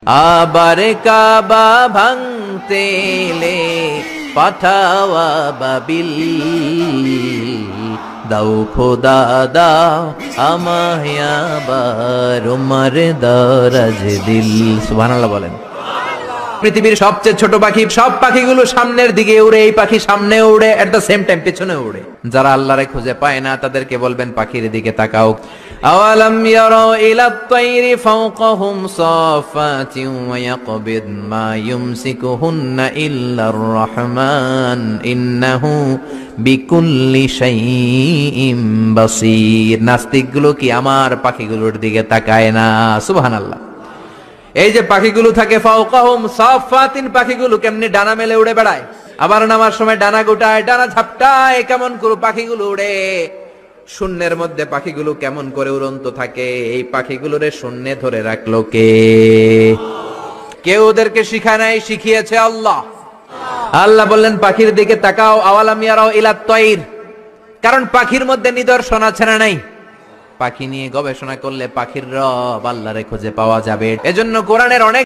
আবার কাবা ভাঙতে এলে পাঠাওয়া বাবিল, দাও খোদা দাও আমায় আবার উমর দরাজ দিল। সুবহানাল্লাহ বলেন। পৃথিবীর সবচেয়ে ছোট পাখি, সব পাখিগুলো সামনের দিকে উড়ে, এই পাখি সামনে উড়ে, এট দ্য সেম টাইম পেছনে উড়ে। যারা আল্লাহরে খুঁজে পায় না তাদেরকে বলবেন পাখির দিকে তাকাও। আওয়ালাম ইয়ারাউ ইলাত তায়রি ফাওকাহুম সাফাতিন ওয়া ইয়াকবিদ মা ইউমসিকুহুন্না ইল্লার রহমান ইন্নাহু বিকুল্লি শাইইন বাসীর। নাস্তিকগুলো কি আমার পাখিগুলোর দিকে তাকায় না? সুবহানাল্লাহ। এই যে পাখিগুলো থাকে ফাওকাহুম সাফাতিন, পাখিগুলো কেমনি ডানা মেলে উড়ে বেড়ায়, আবার নামার সময় ডানা গোটায়, ডানা ঝাপটায়, কেমন করে পাখিগুলো উড়ে। শূন্যের মধ্যে পাখিগুলো কেমন করে উড়ন্ত থাকে, এই পাখিগুলোরে শূন্যে ধরে রাখলো কে? কেউ ওদেরকে শিখায় নাই, শিখিয়েছে আল্লাহ। আল্লাহ বললেন পাখির দিকে তাকাও। আওয়ালাম ইয়ারাউ ইলাত তায়র, কারণ পাখির মধ্যে নিদর্শন আছে না নাই? পাখি নিয়ে গবেষণা করলে পাখির রব আল্লাহরে খুঁজে পাওয়া যাবে। এজন্য কোরআনের অনেক